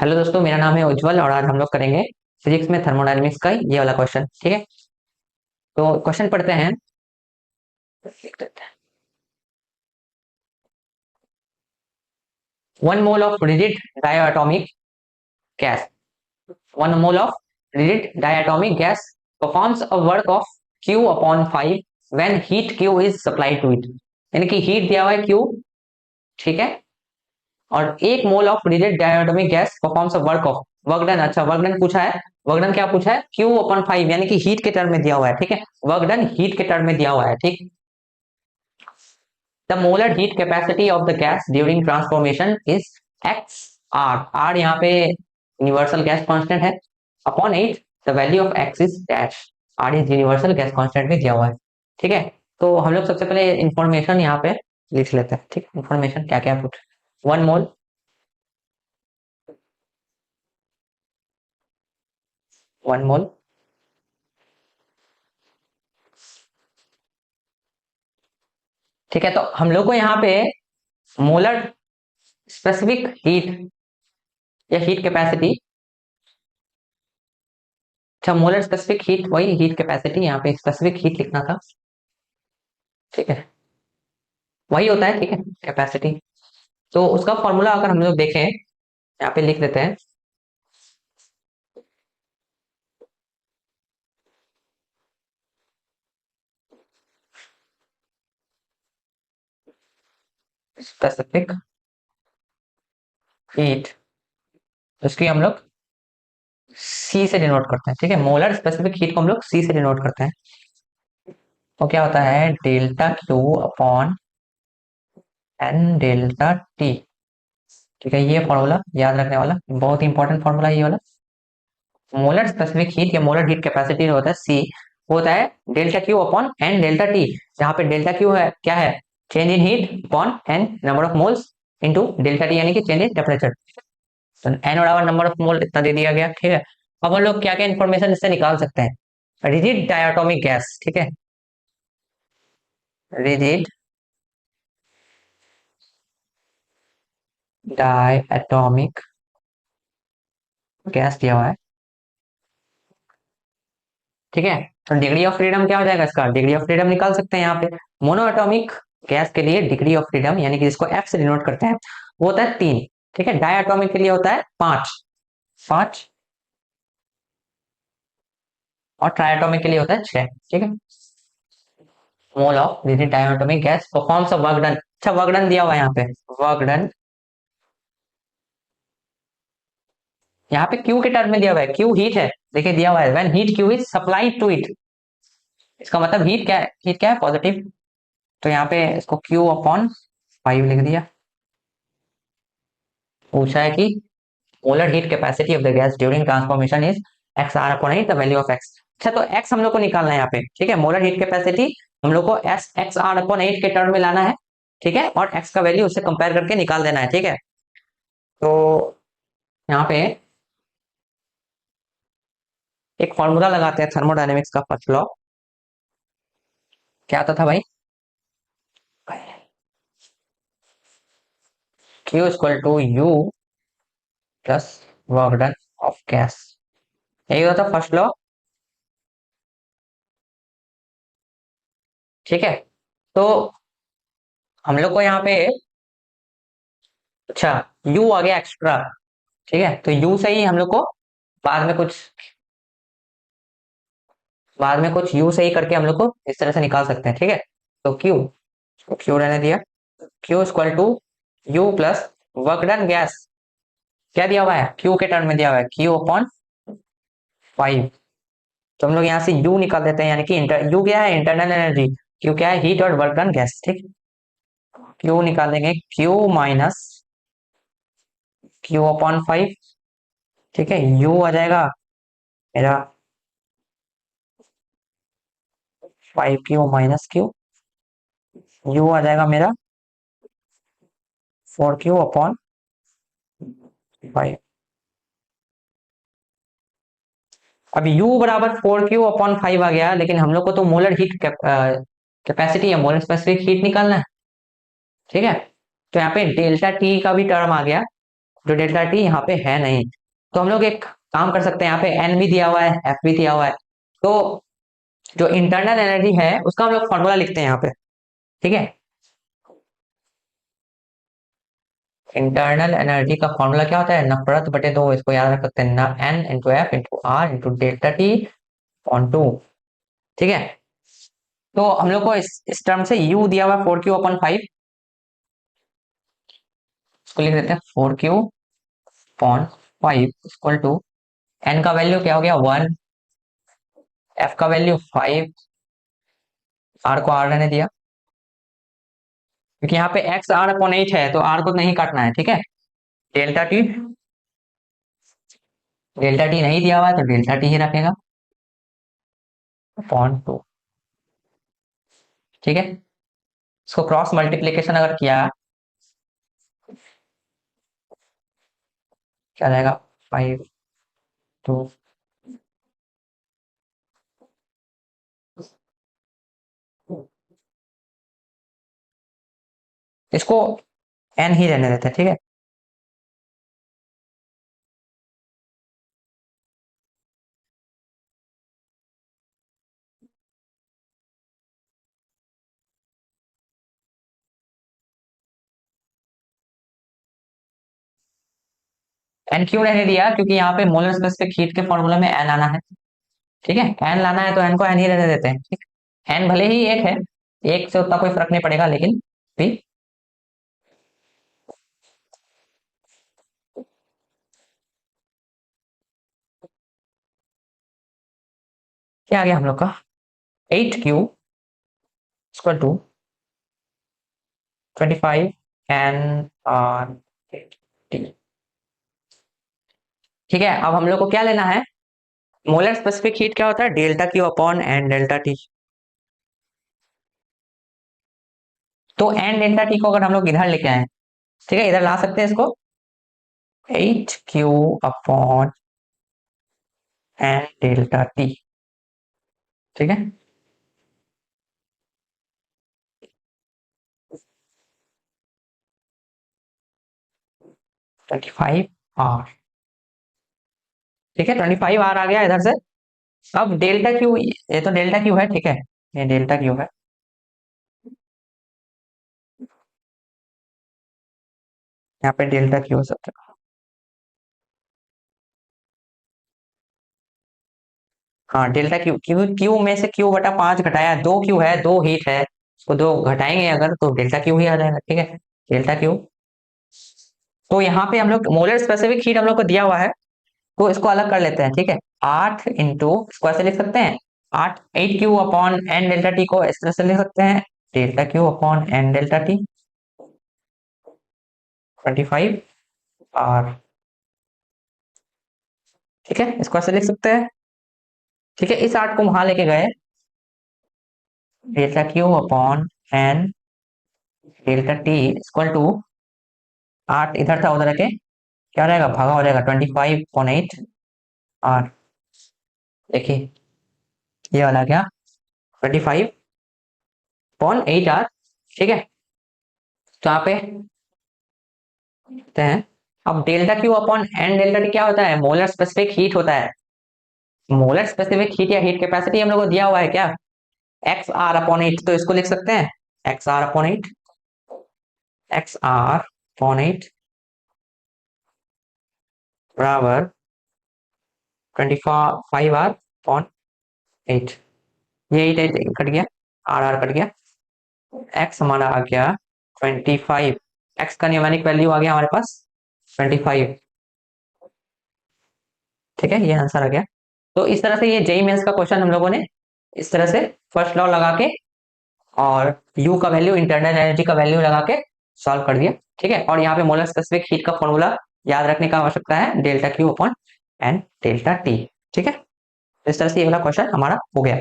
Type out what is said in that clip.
Hello दोस्तों, मेरा नाम है उज्जवल और आज हम लोग करेंगे फिजिक्स में थर्मोडायनेमिक्स का ये वाला क्वेश्चन। ठीक है, तो क्वेश्चन पढ़ते हैं। लिख देते हैं। 1 mole of rigid diatomic gas, 1 mole of rigid diatomic gas performs a work of Q upon 5 when heat Q is supplied to it. यानी कि हीट दिया हुआ है Q, ठीक है, और 1 mole of rigid diatomic gas performs a work of work done. अच्छा, work done पूछा है। वर्क डन क्या पूछा है? Q अपॉन 5, यानी कि हीट के टर्म में दिया हुआ है। ठीक है, वर्क डन हीट के टर्म में दिया हुआ है। ठीक, the molar heat capacity of the gas during transformation is XR। R यहाँ पे यूनिवर्सल गैस कांस्टेंट है, upon 8 the value of X is dash. R is universal gas constant में दिया हुआ है। ठीक है, तो हम लोग सबसे पहले इंफॉर्मेशन यहाँ पे लिख लेते हैं। ठीक, इंफॉर्मेशन क्या क्या पूछ। 1 मोल, 1 मोल, ठीक है। तो हम लोग को यहाँ पे मोलर स्पेसिफिक हीट या हीट कैपेसिटी, अच्छा मोलर स्पेसिफिक हीट, वही हीट कैपेसिटी, यहाँ पे स्पेसिफिक हीट लिखना था। ठीक है, वही होता है। ठीक है, कैपेसिटी। तो उसका फॉर्मूला अगर हम लोग देखें, यहाँ पे लिख देते हैं। स्पेसिफिक हीट, उसकी हम लोग सी से डिनोट करते हैं। ठीक है, मोलर स्पेसिफिक हीट को हम लोग सी से डिनोट करते हैं। तो क्या होता है? Delta Q upon N delta T. ठीक है, ये फॉर्मूला याद रखने वाला, बहुत ही इंपॉर्टेंट फॉर्मूला ये वाला। मोलर स्पेसिफिक हीट या मोलर हीट कैपेसिटी होता है सी, वो होता है delta Q upon N delta T. जहां पे डेल्टा क्यू है क्या है? Change in heat upon N number of moles into delta T, यानी कि चेंज इन टेम्परेचर। तो एन बराबर नंबर ऑफ मोल इतना दे दिया गया। ठीक है, अब हम लोग क्या क्या इन्फॉर्मेशन इससे निकाल सकते हैं? रिजिड डायटोमिक गैस, ठीक है, रिजिड डायटोमिक गैस दिया हुआ है। ठीक है, तो डिग्री ऑफ फ्रीडम क्या हो जाएगा? इसका डिग्री ऑफ फ्रीडम निकाल सकते हैं यहाँ पे। मोनोएटॉमिक गैस के लिए डिग्री ऑफ फ्रीडम, यानी कि जिसको एफ से डिनोट करते हैं, वो होता है 3। ठीक है, डायटोमिक के लिए होता है 5, 5, और ट्राइटोमिक के लिए होता है 6। ठीक है, मोल of rigid diatomic gas performs a work done. अच्छा, वर्क डन दिया हुआ है यहाँ पे। वर्क डन यहाँ पे क्यू के टर्म में दिया हुआ है। क्यू हीट है, देखिए दिया हुआ है when heat Q is supplied to it. इसका मतलब हीट क्या है? हीट क्या है? पॉजिटिव। तो यहाँ पे इसको क्यू अपॉन 5 लिख दिया। पूछा है कि molar heat capacity of the gas during transformation is X R upon 8 the value of X. अच्छा, तो एक्स हम लोग को निकालना है यहाँ पे। ठीक है, मोलर हीट कैपेसिटी हम लोग को एस एक्स आर अपॉन 8 के टर्म में लाना है। ठीक है, और एक्स का वैल्यू उससे कंपेयर करके निकाल देना है। ठीक है, तो यहाँ पे एक फॉर्मूला लगाते हैं थर्मोडायनेमिक्स का, फर्स्ट लॉ। क्या आता था भाई? Q equal to U plus work done of gas, यही होता था फर्स्ट लॉ। ठीक है, तो हम लोग को यहाँ पे, अच्छा, U आ गया एक्स्ट्रा। ठीक है, तो U से ही हम लोग को बाद में कुछ U से ही करके हम लोग को इस तरह से निकाल सकते हैं। ठीक है, तो Q रहने दिया। Q equal to U plus work done gas, क्या दिया हुआ है? Q के टर्म में दिया हुआ है Q अपॉन 5। तो हम लोग यहाँ से U निकाल देते हैं, यानी कि U क्या है? Internal energy. Q क्या है? हीट और वर्क डन गैस। ठीक, Q निकाल देंगे Q माइनस Q अपॉन 5। ठीक है, U आ जाएगा मेरा 5Q माइनस Q, U आ जाएगा मेरा 4Q अपॉन 5। अब U बराबर 4Q अपॉन 5 आ गया, लेकिन हम लोग को तो मोलर हीट कैपेसिटी या मोलर स्पेसिफिक हीट निकालना है। ठीक है, तो यहाँ पे डेल्टा टी का भी टर्म आ गया, जो डेल्टा टी यहाँ पे है नहीं। तो हम लोग एक काम कर सकते हैं, यहाँ पे एन भी दिया हुआ है, एफ भी दिया हुआ है, तो जो इंटरनल एनर्जी है उसका हम लोग फॉर्मूला लिखते हैं यहाँ पे, ठीक है। इंटरनल एनर्जी का फॉर्मूला क्या होता है, नफरत बटे दो, इसको याद रख सकते हैं ना, N into F into R into delta T on two, ठीक है। तो हम लोग को इस टर्म से u दिया हुआ 4q/5, इसको लिख देते हैं 4q/5 इक्वल टू n का वैल्यू क्या हो गया 1, f का वैल्यू 5, r को r रहने दिया, क्योंकि यहाँ पे x r/8 है तो r को नहीं काटना है, ठीक है। डेल्टा टी, डेल्टा टी नहीं दिया हुआ है तो डेल्टा टी ही रखेगा अपॉन 2, ठीक है। इसको क्रॉस मल्टीप्लीकेशन अगर किया, क्या जाएगा 5 2, इसको n ही रहने देते हैं, ठीक है। n क्यों रहने दिया, क्योंकि यहाँ पे मोलर स्पेसिफिक हीट के फॉर्मूला में n आना है, ठीक है। n लाना है तो n को n ही रहने देते हैं, ठीक है। n भले ही एक है, एक से उतना कोई फर्क नहीं पड़ेगा, लेकिन भी क्या आ गया हम लोग का 8q = 25 n r t, ठीक है। अब हम लोग को क्या लेना है, मोलर स्पेसिफिक हीट क्या होता है, delta Q upon N delta T. तो एन डेल्टा टी को अगर हम लोग इधर लेके आए, ठीक है, इधर ला सकते हैं इसको, 8q/n डेल्टा टी, ठीक है। 25 r, ठीक है, 25 r आ गया इधर से। अब डेल्टा क्यू, ये तो डेल्टा क्यू है, ठीक है, ये डेल्टा क्यू है, यहाँ पे डेल्टा क्यू हो सकता है। हाँ डेल्टा क्यू, क्यू क्यू में से q/5 घटाया, 2q है, 2 हीट है, उसको 2 घटाएंगे अगर तो डेल्टा क्यू ही आ जाएगा, ठीक है, डेल्टा क्यू। तो यहाँ पे हम लोग मोलर स्पेसिफिक हीट हम लोग को दिया हुआ है, तो इसको अलग कर लेते हैं, ठीक है। 8 इंटू, इसको ऐसे लिख सकते हैं, 8q/n डेल्टा टी को इस तरह से लिख सकते हैं, delta q/n delta T 25 r, ठीक है, इसको ऐसे लिख सकते हैं, ठीक है। इस 8 को वहां लेके गए, delta q/n delta T equal to 8 इधर था उधर के, क्या रहेगा, भागा हो जाएगा 25/8 r, देखिए ये वाला क्या 25/8 r, ठीक है। तो यहाँ पे हैं, अब delta Q upon N delta T क्या होता है, मोलर स्पेसिफिक हीट होता है। मोलर स्पेसिफिक हीट या हीट कैपेसिटी हम लोग को दिया हुआ है क्या, XR/8, तो इसको लिख सकते हैं XR/8, XR/8 बराबर 25r/8, ये 8 कट गया, R कट गया, x हमारा आ गया 25, x का न्यूमेरिक वैल्यू आ गया हमारे पास 25, ठीक है, ये आंसर आ गया। तो इस तरह से ये जेई मेंस का क्वेश्चन हम लोगों ने इस तरह से फर्स्ट लॉ लगा के और यू का वैल्यू, इंटरनल एनर्जी का वैल्यू लगा के सॉल्व कर दिया, ठीक है। और यहाँ पे मोलर स्पेसिफिक हीट का फॉर्मूला याद रखने का आवश्यकता है, delta Q upon N delta T, ठीक है। इस तरह से ये वाला क्वेश्चन हमारा हो गया।